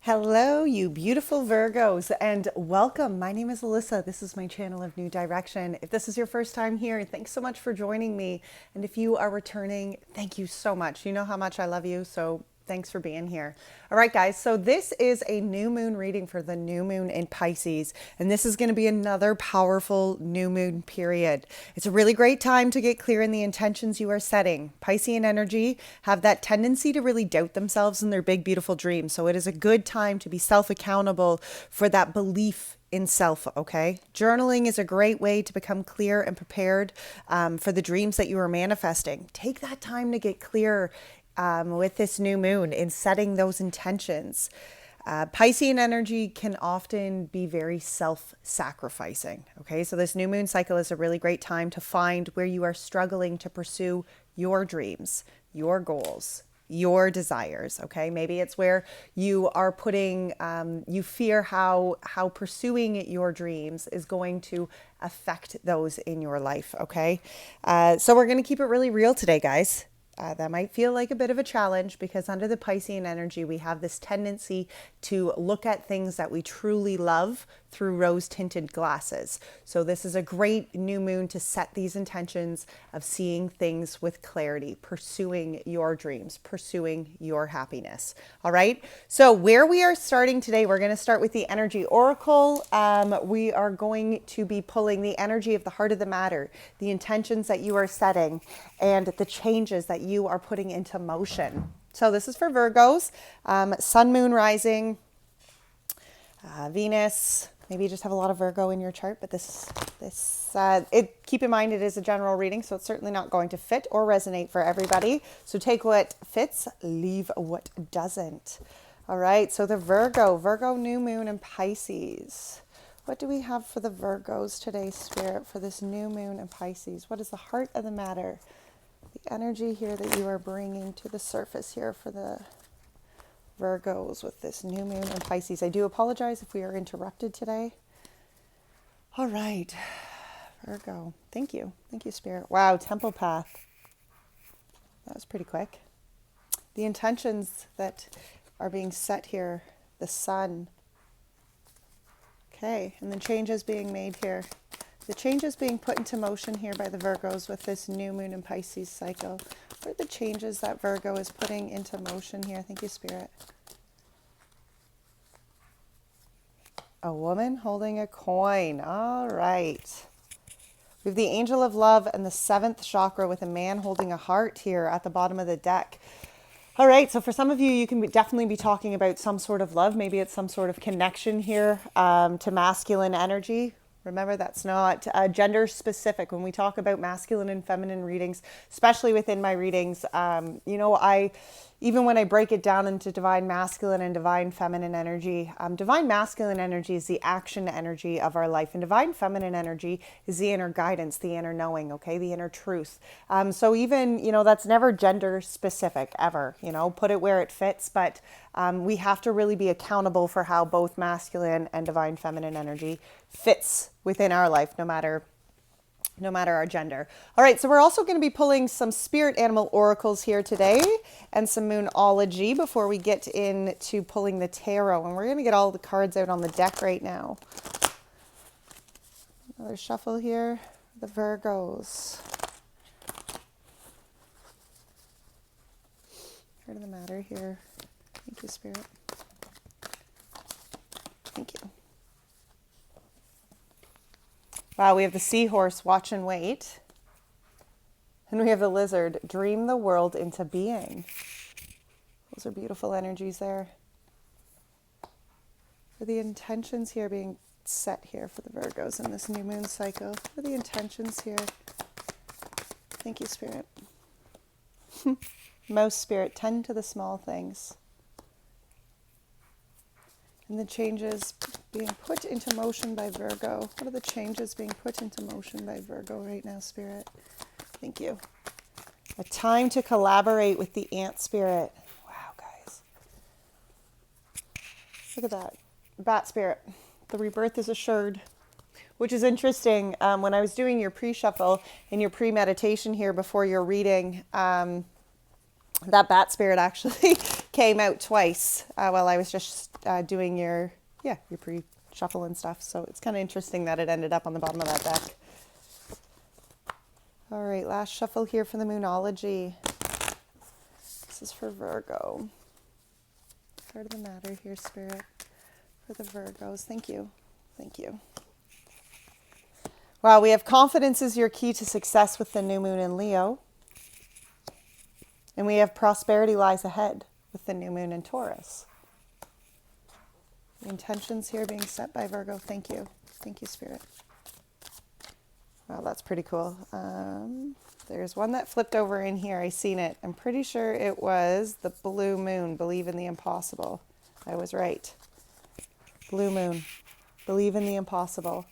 Hello, you beautiful Virgos, and welcome. My name is Alyssa. This is my channel of New Direction. If this is your first time here, thanks so much for joining me. And if you are returning, thank you so much. You know how much I love you, so thanks for being here. All right, guys, so this is a new moon reading for the new moon in Pisces, and this is going to be another powerful new moon period. It's a really great time to get clear in the intentions you are setting. Piscean energy have that tendency to really doubt themselves and their big, beautiful dreams, so it is a good time to be self-accountable for that belief in self, okay? Journaling is a great way to become clear and prepared for the dreams that you are manifesting. Take that time to get clear with this new moon in setting those intentions. Piscean energy can often be very self-sacrificing. Okay, so this new moon cycle is a really great time to find where you are struggling to pursue your dreams, your goals, your desires. Okay, maybe it's where you are putting, you fear how pursuing your dreams is going to affect those in your life. Okay, so we're going to keep it really real today, guys. That might feel like a bit of a challenge because under the Piscean energy, we have this tendency to look at things that we truly love through rose-tinted glasses. So this is a great new moon to set these intentions of seeing things with clarity, pursuing your dreams, pursuing your happiness. All right. So where we are starting today, we're going to start with the energy oracle. We are going to be pulling the energy of the heart of the matter, the intentions that you are setting, and the changes that you are putting into motion. So this is for Virgos, sun, moon, rising, Venus. Maybe you just have a lot of Virgo in your chart, but keep in mind it is a general reading, so it's certainly not going to fit or resonate for everybody. So take what fits, leave what doesn't. All right, so the Virgo new moon in Pisces. What do we have for the Virgos today, Spirit, for this new moon in Pisces? What is the heart of the matter? The energy here that you are bringing to the surface here for the Virgos with this new moon in Pisces. I do apologize if we are interrupted today. All right, Virgo. Thank you. Thank you, Spirit. Wow, Temple Path. That was pretty quick. The intentions that are being set here, the sun. Okay, and the changes being made here. The changes being put into motion here by the Virgos with this new moon in Pisces cycle. What are the changes that Virgo is putting into motion here? Thank you, Spirit. A woman holding a coin. All right. We have the Angel of Love and the 7th chakra with a man holding a heart here at the bottom of the deck. All right, so for some of you, you can definitely be talking about some sort of love. Maybe it's some sort of connection here to masculine energy. Remember, that's not gender specific. When we talk about masculine and feminine readings, especially within my readings, even when I break it down into divine masculine and divine feminine energy, divine masculine energy is the action energy of our life, and divine feminine energy is the inner guidance, the inner knowing, okay, the inner truth. So even, that's never gender specific ever, put it where it fits, but we have to really be accountable for how both masculine and divine feminine energy fits within our life, no matter our gender. All right, so we're also going to be pulling some spirit animal oracles here today and some Moonology before we get into pulling the tarot. And we're going to get all the cards out on the deck right now. Another shuffle here. The Virgos. Heart of the matter here. Thank you, Spirit. Thank you. Wow, we have the seahorse, watch and wait. And we have the lizard, dream the world into being. Those are beautiful energies there. For the intentions here being set here for the Virgos in this new moon cycle. For the intentions here. Thank you, Spirit. Most, Spirit, tend to the small things. And the changes being put into motion by Virgo. What are the changes being put into motion by Virgo right now, Spirit? Thank you. A time to collaborate with the ant spirit. Wow, guys. Look at that. Bat spirit. The rebirth is assured. Which is interesting. When I was doing your pre-shuffle and your pre-meditation here before your reading, that bat spirit actually came out twice while I was just doing your pre-shuffle and stuff. So it's kind of interesting that it ended up on the bottom of that deck. All right, last shuffle here for the Moonology. This is for Virgo. Part of the matter here, Spirit, for the Virgos. Thank you. Thank you. Wow, we have confidence is your key to success with the new moon in Leo. And we have prosperity lies ahead with the new moon in Taurus. The intentions here being set by Virgo. Thank you. Thank you, Spirit. Wow, that's pretty cool. There's one that flipped over in here. I seen it. I'm pretty sure it was the blue moon. Believe in the impossible. I was right. Blue moon. Believe in the impossible.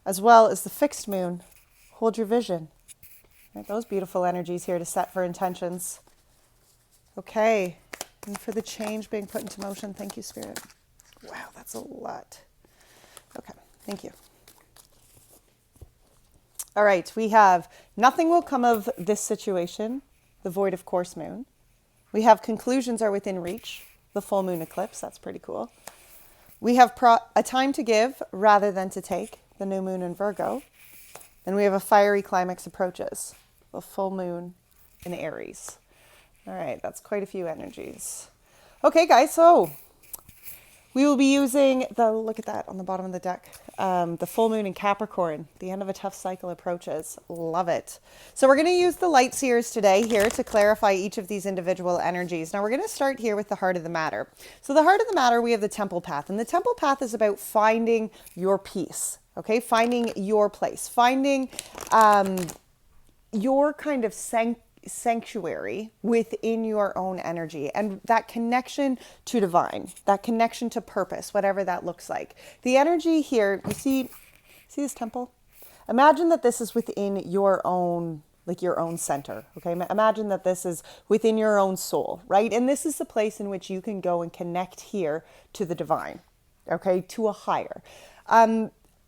As well as the fixed moon. Hold your vision. Right, those beautiful energies here to set for intentions. Okay. And for the change being put into motion. Thank you, Spirit. Wow, that's a lot. Okay. Thank you. All right, we have nothing will come of this situation, the void of course moon. We have conclusions are within reach, the full moon eclipse. That's pretty cool. We have a time to give rather than to take, the new moon in Virgo. And we have a fiery climax approaches, the full moon in Aries. All right, that's quite a few energies. Okay, guys, so we will be using look at that on the bottom of the deck, the full moon in Capricorn. The end of a tough cycle approaches. Love it. So we're going to use the light seers today here to clarify each of these individual energies. Now we're going to start here with the heart of the matter. So the heart of the matter, we have the temple path. And the temple path is about finding your peace, okay? Finding your place, finding your kind of sanctuary within your own energy and that connection to divine, that connection to purpose, whatever that looks like. The energy here, you see this temple? Imagine that this is within your own, like your own center, okay? Imagine that this is within your own soul, right? And this is the place in which you can go and connect here to the divine, okay? To a higher.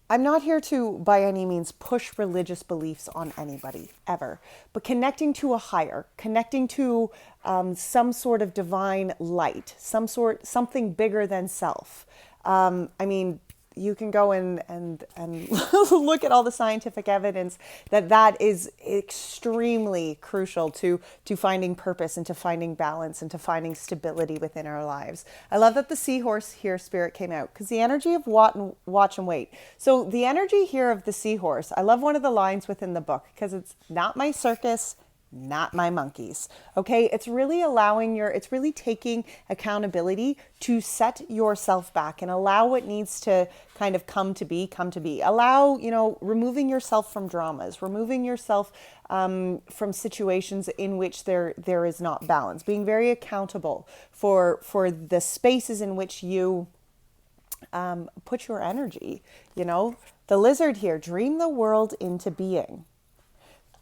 I'm not here to, by any means, push religious beliefs on anybody, ever. But connecting to a higher, connecting to some sort of divine light, something bigger than self. I mean, you can go and look at all the scientific evidence that is extremely crucial to finding purpose and to finding balance and to finding stability within our lives. I love that the seahorse here, Spirit, came out because the energy of watch and wait. So the energy here of the seahorse, I love one of the lines within the book because it's not my circus, not my monkeys. Okay. It's really it's really taking accountability to set yourself back and allow what needs to kind of come to be. Allow, removing yourself from dramas, removing yourself from situations in which there is not balance, being very accountable for the spaces in which you put your energy. The lizard here, dream the world into being.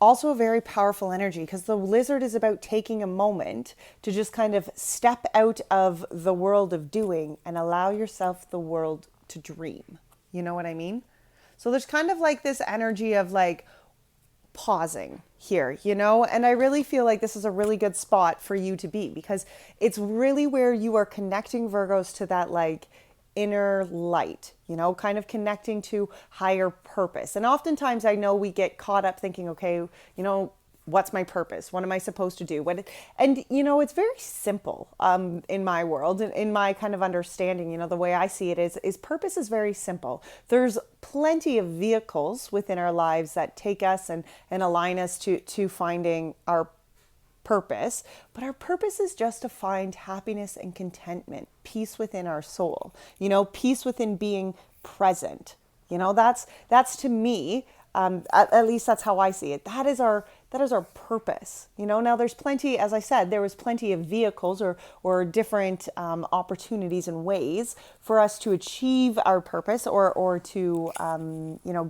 Also a very powerful energy because the lizard is about taking a moment to just kind of step out of the world of doing and allow yourself the world to dream. You know what I mean? So there's kind of like this energy of like pausing here, and I really feel like this is a really good spot for you to be because it's really where you are connecting, Virgos, to that like inner light, kind of connecting to higher purpose. And oftentimes I know we get caught up thinking, okay, what's my purpose? What am I supposed to do? It's very simple in my world, in my kind of understanding, the way I see it is purpose is very simple. There's plenty of vehicles within our lives that take us and align us to finding our purpose, but our purpose is just to find happiness and contentment, peace within our soul, peace within being present. That's to me, at least that's how I see it. That is our purpose. Now there's plenty, as I said, there was plenty of vehicles or different opportunities and ways for us to achieve our purpose or to,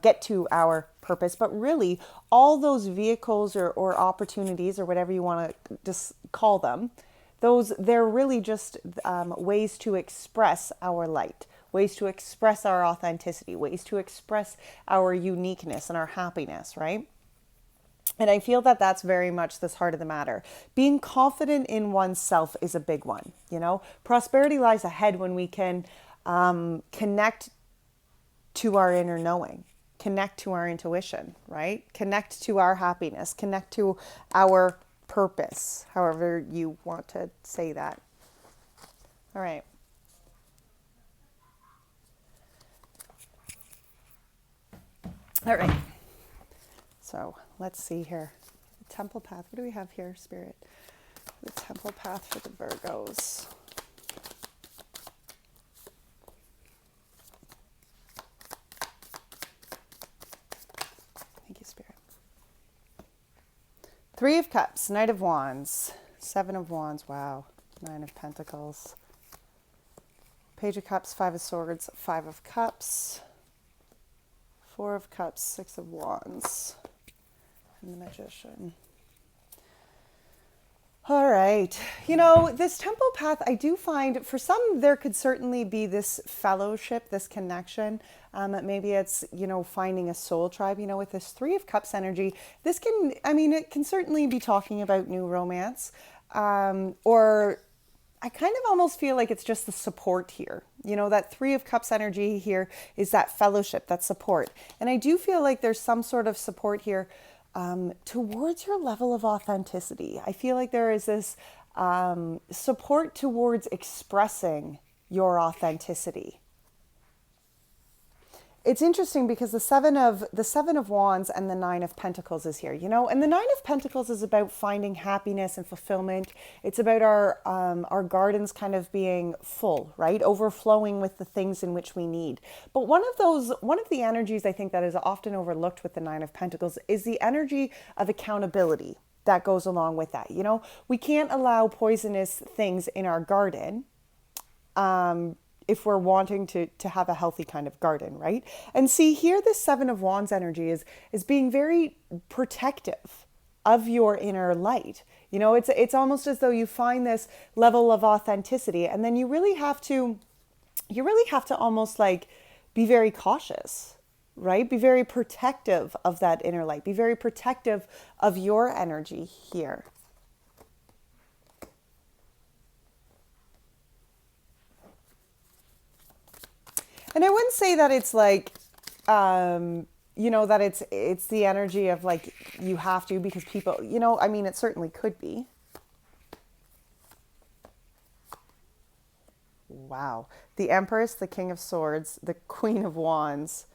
get to our purpose. But really all those vehicles or opportunities or whatever you want to just call them, they're really just ways to express our light, ways to express our authenticity, ways to express our uniqueness and our happiness, right? And I feel that that's very much this heart of the matter. Being confident in oneself is a big one. You know, prosperity lies ahead when we can connect to our inner knowing, connect to our intuition, right? Connect to our happiness, connect to our purpose, however you want to say that. All right. All right. So let's see here. Temple path. What do we have here, Spirit? The temple path for the Virgos. Thank you, Spirit. Three of Cups, Knight of Wands, Seven of Wands, wow, Nine of Pentacles, Page of Cups, Five of Swords, Five of Cups, Four of Cups, Six of Wands, and the Magician. All right. You know, this temple path, I do find for some, there could certainly be this fellowship, this connection. Maybe it's, you know, finding a soul tribe, you know, with this Three of Cups energy. This can, I mean, it can certainly be talking about new romance, or I kind of almost feel like it's just the support here. You know, that Three of Cups energy here is that fellowship, that support. And I do feel like there's some sort of support here towards your level of authenticity. I feel like there is this support towards expressing your authenticity. It's interesting because the seven of Wands and the Nine of Pentacles is here, you know, and the Nine of Pentacles is about finding happiness and fulfillment. It's about our gardens kind of being full, right? Overflowing with the things in which we need. But one of the energies I think that is often overlooked with the Nine of Pentacles is the energy of accountability that goes along with that. You know, we can't allow poisonous things in our garden, if we're wanting to have a healthy kind of garden, right? And see here, the Seven of Wands energy is being very protective of your inner light. You know, it's almost as though you find this level of authenticity, and then you really have to almost like be very cautious, right? Be very protective of that inner light. Be very protective of your energy here. And I wouldn't say that it's like, you know, that it's the energy of like, you have to, because people, you know, I mean, it certainly could be. Wow. The Empress, the King of Swords, the Queen of Wands,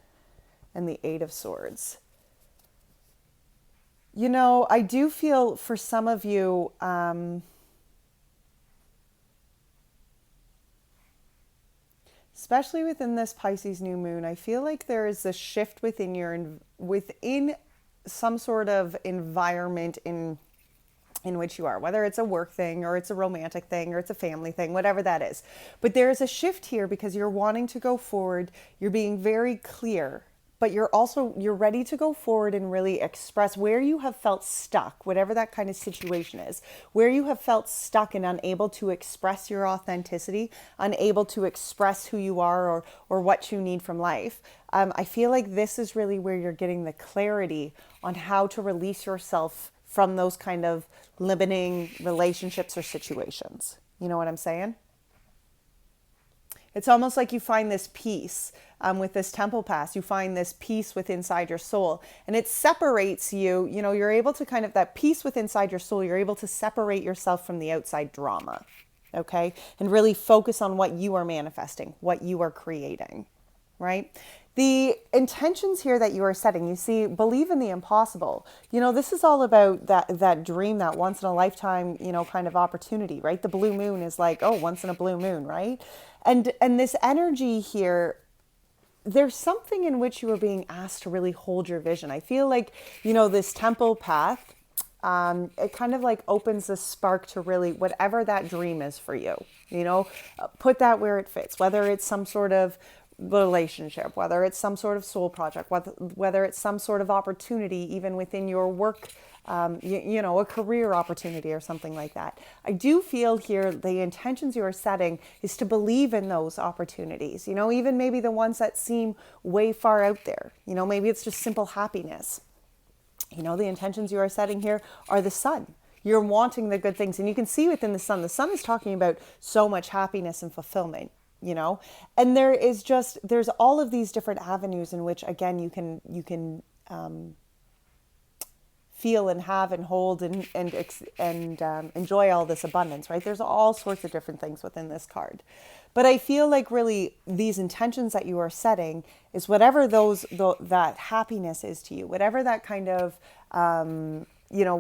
and the Eight of Swords. You know, I do feel for some of you, especially within this Pisces new moon, I feel like there is a shift within some sort of environment in which you are, whether it's a work thing or it's a romantic thing or it's a family thing, whatever that is. But there's a shift here because you're wanting to go forward. You're being very clear, but you're ready to go forward and really express where you have felt stuck, whatever that kind of situation is, where you have felt stuck and unable to express your authenticity, unable to express who you are or what you need from life. I feel like this is really where you're getting the clarity on how to release yourself from those kind of limiting relationships or situations. You know what I'm saying? It's almost like you find this peace with this temple pass. You find this peace within inside your soul, and it separates you. You know, you're able to kind of, that peace within inside your soul, you're able to separate yourself from the outside drama, okay? And really focus on what you are manifesting, what you are creating, right? The intentions here that you are setting, you see, believe in the impossible. You know, this is all about that dream, that once in a lifetime, you know, kind of opportunity, right? The blue moon is like, oh, once in a blue moon, right? And this energy here, there's something in which you are being asked to really hold your vision. I feel like, you know, this temple path, it kind of like opens the spark to really whatever that dream is for you, you know, put that where it fits, whether it's some sort of relationship, whether it's some sort of soul project, whether it's some sort of opportunity, even within your work, you know, a career opportunity or something like that. I do feel here the intentions you are setting is to believe in those opportunities, you know, even maybe the ones that seem way far out there, you know, maybe it's just simple happiness. You know, the intentions you are setting here are the sun. You're wanting the good things. And you can see within the sun is talking about so much happiness and fulfillment, you know? And there's all of these different avenues in which, again, you can feel and have and hold and enjoy all this abundance, right? There's all sorts of different things within this card. But I feel like really these intentions that you are setting is whatever that happiness is to you, whatever that kind of,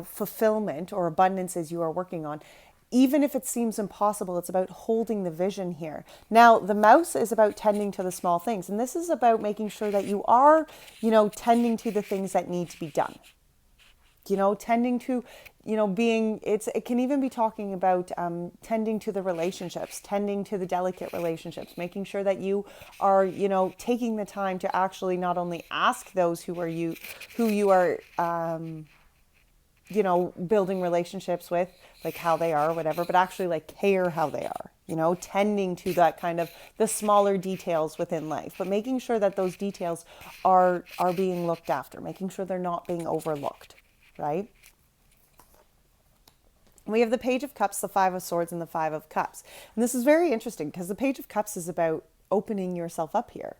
fulfillment or abundance is you are working on. Even if it seems impossible, it's about holding the vision here. Now, the mouse is about tending to the small things. And this is about making sure that you are, tending to the things that need to be done. Tending to, it can even be talking about tending to the relationships, tending to the delicate relationships, making sure that you are, taking the time to actually not only ask those who you are, building relationships with, like how they are or whatever, but actually like care how they are, tending to that kind of the smaller details within life, but making sure that those details are being looked after, making sure they're not being overlooked. Right? We have the Page of Cups, the Five of Swords, and the Five of Cups. And this is very interesting because the Page of Cups is about opening yourself up here.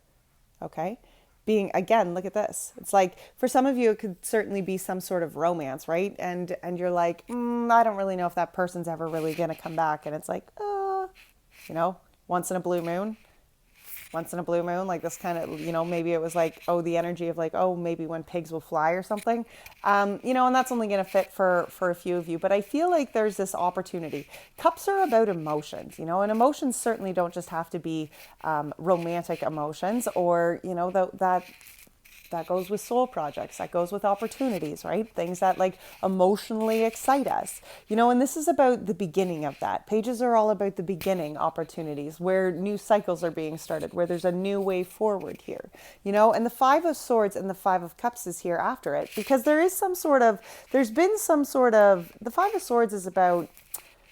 Okay? Being, again, look at this. It's like, for some of you, it could certainly be some sort of romance, right? And you're like, I don't really know if that person's ever really going to come back. And it's like, once in a blue moon. Once in a blue moon, like this kind of, maybe it was like, the energy of like, maybe when pigs will fly or something, and that's only going to fit for a few of you. But I feel like there's this opportunity. Cups are about emotions, and emotions certainly don't just have to be romantic emotions or, that goes with soul projects, that goes with opportunities, right? Things that like emotionally excite us, and this is about the beginning of that. Pages are all about the beginning opportunities where new cycles are being started, where there's a new way forward here, and the Five of Swords and the Five of Cups is here after it because the Five of Swords is about,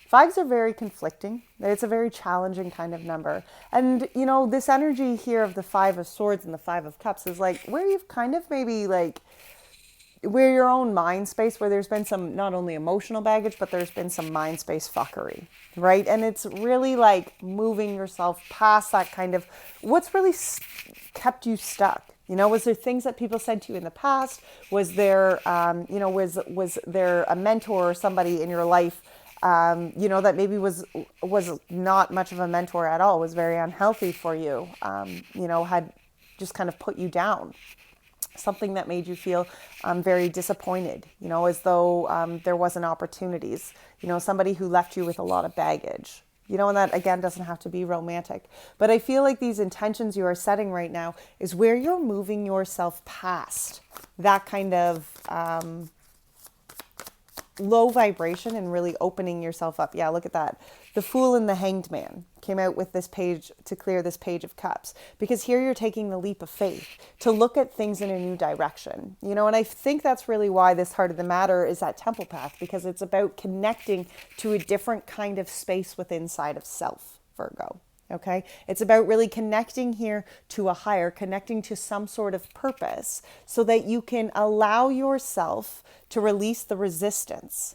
fives are very conflicting. It's a very challenging kind of number. And, this energy here of the Five of Swords and the Five of Cups is like where you've kind of maybe like, where your own mind space, where there's been some not only emotional baggage, but there's been some mind space fuckery, right? And it's really like moving yourself past that kind of, what's really kept you stuck? Was there things that people said to you in the past? Was there, was there a mentor or somebody in your life that maybe was not much of a mentor at all, was very unhealthy for you, had just kind of put you down, something that made you feel very disappointed, as though there wasn't opportunities, somebody who left you with a lot of baggage, and that again doesn't have to be romantic. But I feel like these intentions you are setting right now is where you're moving yourself past that kind of low vibration and really opening yourself up. Yeah, look at that. The Fool and the Hanged Man came out with this page to clear this Page of Cups, because here you're taking the leap of faith to look at things in a new direction, and I think that's really why this Heart of the Matter is that temple path, because it's about connecting to a different kind of space within inside of self, Virgo. Okay, it's about really connecting here to a higher, connecting to some sort of purpose so that you can allow yourself to release the resistance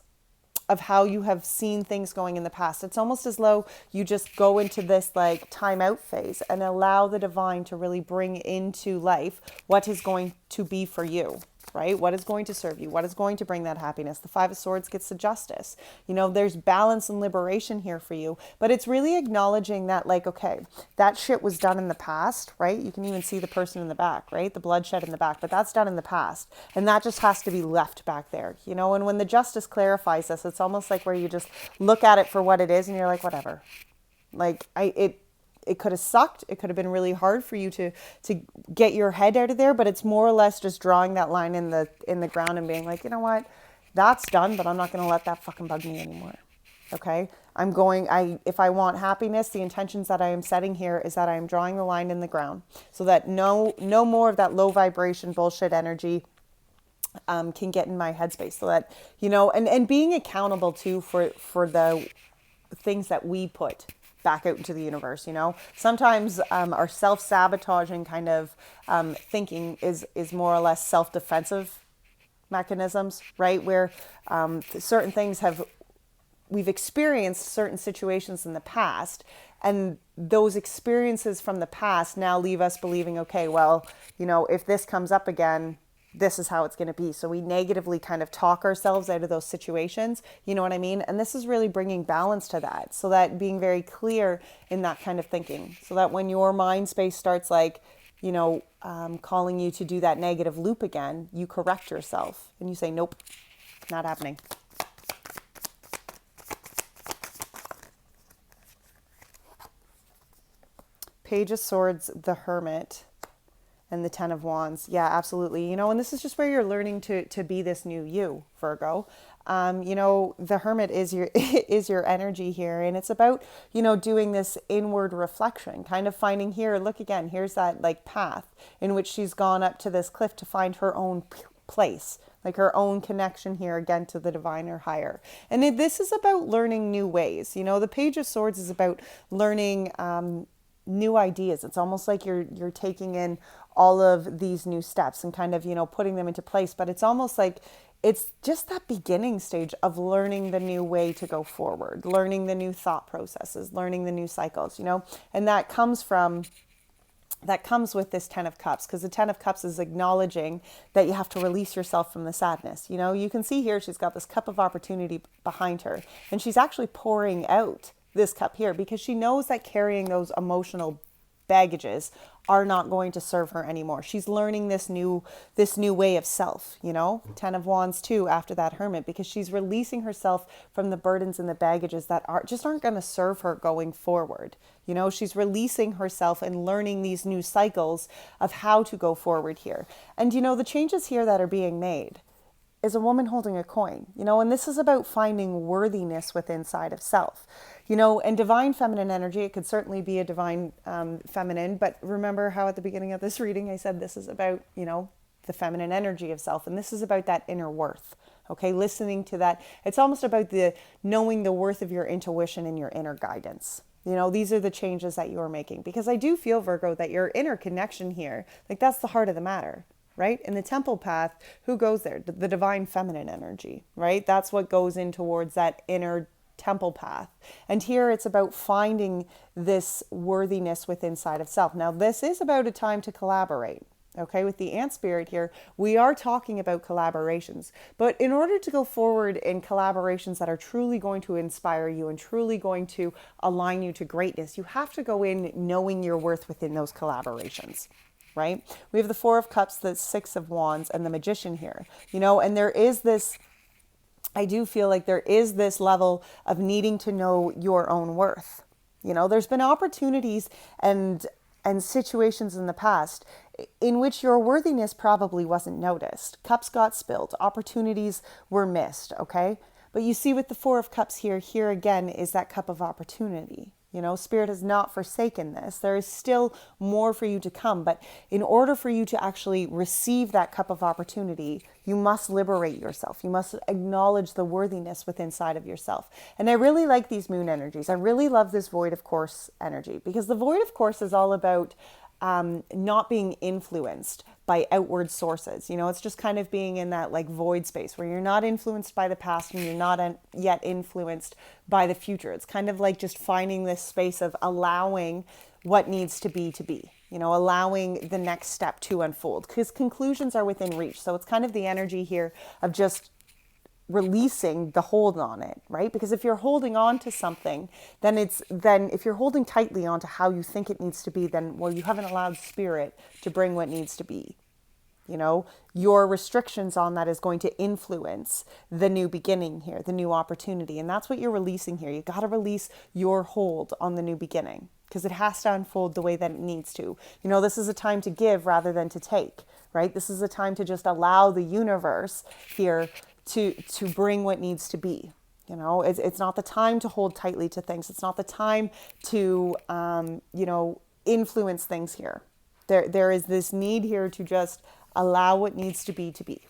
of how you have seen things going in the past. It's almost as though you just go into this like timeout phase and allow the divine to really bring into life what is going to be for you. Right? What is going to serve you? What is going to bring that happiness? The Five of Swords gets the justice. There's balance and liberation here for you, but it's really acknowledging that like, okay, that shit was done in the past, right? You can even see the person in the back, right? The bloodshed in the back, but that's done in the past. And that just has to be left back there, and when the justice clarifies this, it's almost like where you just look at it for what it is and you're like, whatever. Like it could have sucked. It could have been really hard for you to get your head out of there, but it's more or less just drawing that line in the ground and being like, you know what, that's done, but I'm not going to let that fucking bug me anymore. Okay. If I want happiness, the intentions that I am setting here is that I am drawing the line in the ground so that no more of that low vibration bullshit energy can get in my headspace, so that, and being accountable too for the things that we put back out into the universe. Sometimes our self-sabotaging kind of thinking is more or less self-defensive mechanisms, right? Where certain things we've experienced certain situations in the past, and those experiences from the past now leave us believing, okay, well, if this comes up again, this is how it's going to be. So we negatively kind of talk ourselves out of those situations. You know what I mean? And this is really bringing balance to that. So that being very clear in that kind of thinking, so that when your mind space starts calling you to do that negative loop again, you correct yourself and you say, nope, not happening. Page of Swords, the Hermit, and the Ten of Wands. Yeah, absolutely. And this is just where you're learning to be this new you, Virgo. The Hermit is your is your energy here, and it's about doing this inward reflection, kind of finding here. Look again. Here's that path in which she's gone up to this cliff to find her own place, like her own connection here again to the divine or higher. And this is about learning new ways. The Page of Swords is about learning new ideas. It's almost like you're taking in all of these new steps and kind of putting them into place, but it's almost like it's just that beginning stage of learning the new way to go forward, learning the new thought processes, learning the new cycles, and that comes with this Ten of Cups, because the Ten of Cups is acknowledging that you have to release yourself from the sadness. You can see here she's got this cup of opportunity behind her, and she's actually pouring out this cup here because she knows that carrying those emotional baggages are not going to serve her anymore. She's learning this new way of self, Ten of Wands too after that Hermit, because she's releasing herself from the burdens and the baggages that aren't going to serve her going forward. She's releasing herself and learning these new cycles of how to go forward here. And the changes here that are being made is a woman holding a coin, and this is about finding worthiness within inside of self, and divine feminine energy. It could certainly be a divine feminine, but remember how at the beginning of this reading, I said this is about, the feminine energy of self. And this is about that inner worth. Okay. Listening to that. It's almost about knowing the worth of your intuition and your inner guidance. These are the changes that you're making, because I do feel, Virgo, that your inner connection here, that's the heart of the matter. Right? In the temple path, who goes there? The divine feminine energy, right? That's what goes in towards that inner temple path. And here it's about finding this worthiness within inside of self. Now, this is about a time to collaborate. Okay, with the ant spirit here, we are talking about collaborations. But in order to go forward in collaborations that are truly going to inspire you and truly going to align you to greatness, you have to go in knowing your worth within those collaborations. Right? We have the Four of Cups, the Six of Wands, and the Magician here, and there is this, I do feel like there is this level of needing to know your own worth. There's been opportunities and situations in the past in which your worthiness probably wasn't noticed. Cups got spilled, opportunities were missed, okay? But you see with the Four of Cups here again is that cup of opportunity. Spirit has not forsaken this. There is still more for you to come. But in order for you to actually receive that cup of opportunity, you must liberate yourself. You must acknowledge the worthiness within inside of yourself. And I really like these moon energies. I really love this Void of Course energy, because the Void of Course is all about not being influenced by outward sources. It's just kind of being in that void space where you're not influenced by the past and you're not yet influenced by the future. It's kind of like just finding this space of allowing what needs to be, allowing the next step to unfold, because conclusions are within reach. So it's kind of the energy here of just releasing the hold on it, right? Because if you're holding on to something, then if you're holding tightly onto how you think it needs to be, then, well, you haven't allowed spirit to bring what needs to be. Your restrictions on that is going to influence the new beginning here, the new opportunity. And that's what you're releasing here. You got to release your hold on the new beginning, because it has to unfold the way that it needs to. This is a time to give rather than to take, right? This is a time to just allow the universe here to bring what needs to be. It's not the time to hold tightly to things. It's not the time to, influence things here. There is this need here to just allow what needs to be.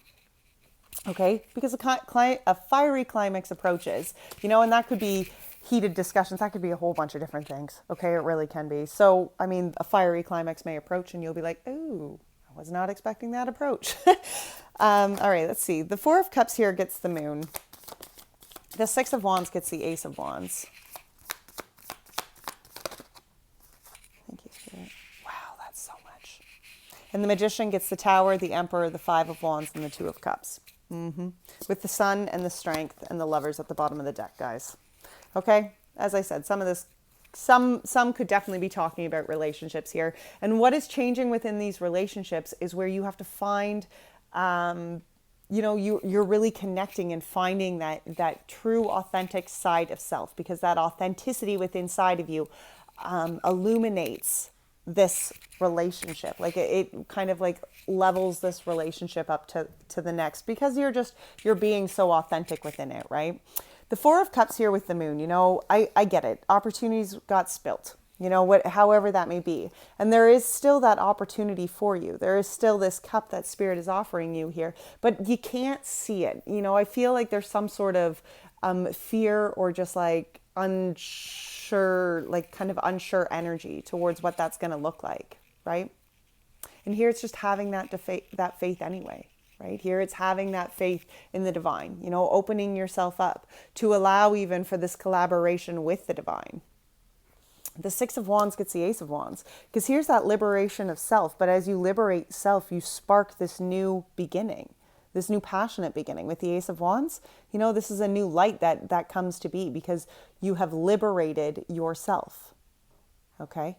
Okay? Because a fiery climax approaches, and that could be heated discussions. That could be a whole bunch of different things. Okay? It really can be. So, a fiery climax may approach and you'll be like, ooh, I was not expecting that approach. All right, let's see. The Four of Cups here gets the Moon. The Six of Wands gets the Ace of Wands. Thank you, Spirit. Wow, that's so much. And the Magician gets the Tower, the Emperor, the Five of Wands, and the Two of Cups. With the Sun and the Strength and the Lovers at the bottom of the deck, guys. Okay, as I said, some of this, some could definitely be talking about relationships here. And what is changing within these relationships is where you have to find, you know, you're really connecting and finding that true authentic side of self, because that authenticity within inside of you illuminates this relationship. Like it kind of like levels this relationship up to the next, because you're being so authentic within it, right? The Four of Cups here with the Moon, you know, I get it. Opportunities got spilt, you know, however that may be. And there is still that opportunity for you. There is still this cup that Spirit is offering you here, but you can't see it. You know, I feel like there's some sort of fear or just like unsure, like kind of unsure energy towards what that's going to look like, right? And here it's just having that faith anyway. Right here, it's having that faith in the divine, you know, opening yourself up to allow even for this collaboration with the divine. The Six of Wands gets the Ace of Wands, because here's that liberation of self. But as you liberate self, you spark this new beginning, this new passionate beginning. With the Ace of Wands, you know, this is a new light that comes to be, because you have liberated yourself. Okay,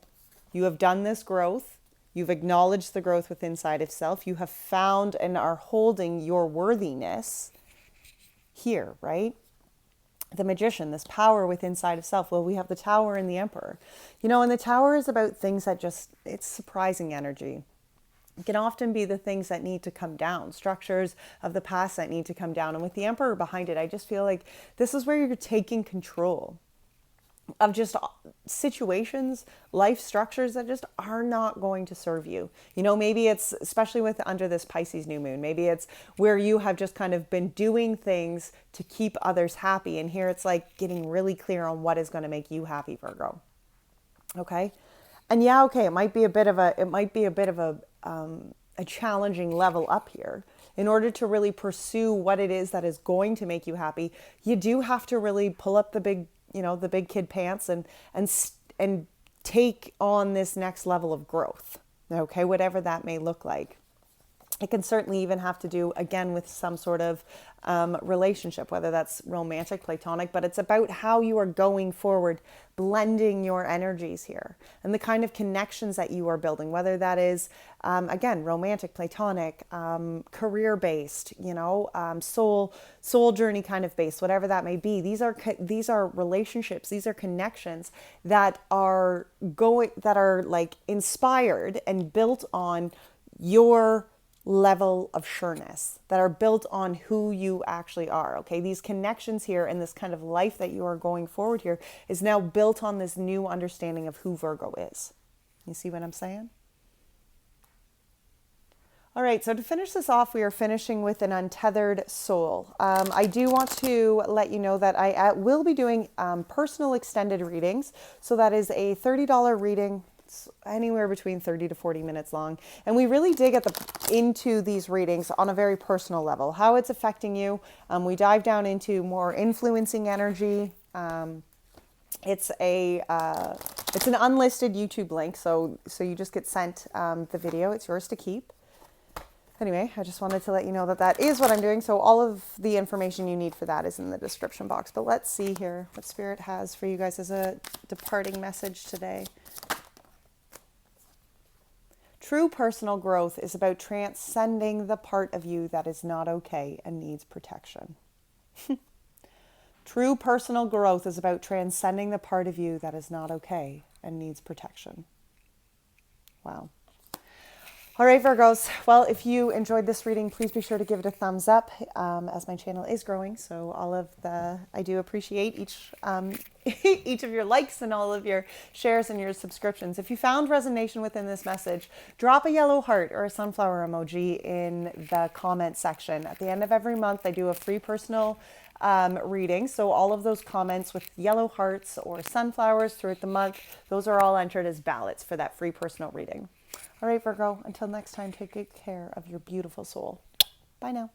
you have done this growth. You've acknowledged the growth within inside of self. You have found and are holding your worthiness here, right? The Magician, this power within inside of self. Well, we have the Tower and the Emperor. You know, and the Tower is about things that just, it's surprising energy. It can often be the things that need to come down, structures of the past that need to come down. And with the Emperor behind it, I just feel like this is where you're taking control of just situations, life structures that just are not going to serve you. You know, maybe it's, especially with under this Pisces new moon, maybe it's where you have just kind of been doing things to keep others happy. And here it's like getting really clear on what is going to make you happy, Virgo. Okay. And yeah, okay, it might be a bit of a challenging level up here. In order to really pursue what it is that is going to make you happy, you do have to really pull up the big, you know, the big kid pants and take on this next level of growth. Okay, whatever that may look like. It can certainly even have to do, again, with some sort of relationship, whether that's romantic, platonic, but it's about how you are going forward, blending your energies here and the kind of connections that you are building, whether that is, again, romantic, platonic, career-based, you know, soul journey kind of based, whatever that may be. These are relationships, these are connections that are like inspired and built on your level of sureness, that are built on who you actually are. Okay, these connections here and this kind of life that you are going forward here is now built on this new understanding of who Virgo is. You see what I'm saying? All right, so to finish this off, we are finishing with an untethered soul. I do want to let you know that I will be doing personal extended readings. So that is a $30 reading, anywhere between 30 to 40 minutes long. And we really dig into these readings on a very personal level, how it's affecting you. We dive down into more influencing energy. It's an unlisted YouTube link, so you just get sent the video. It's yours to keep. Anyway, I just wanted to let you know that that is what I'm doing. So all of the information you need for that is in the description box. But let's see here what Spirit has for you guys as a departing message today. True personal growth is about transcending the part of you that is not okay and needs protection. True personal growth is about transcending the part of you that is not okay and needs protection. Wow. All right, Virgos. Well, if you enjoyed this reading, please be sure to give it a thumbs up, as my channel is growing. So I do appreciate each of your likes and all of your shares and your subscriptions. If you found resonation within this message, drop a yellow heart or a sunflower emoji in the comment section. At the end of every month, I do a free personal reading. So all of those comments with yellow hearts or sunflowers throughout the month, those are all entered as ballots for that free personal reading. All right, Virgo, until next time, take good care of your beautiful soul. Bye now.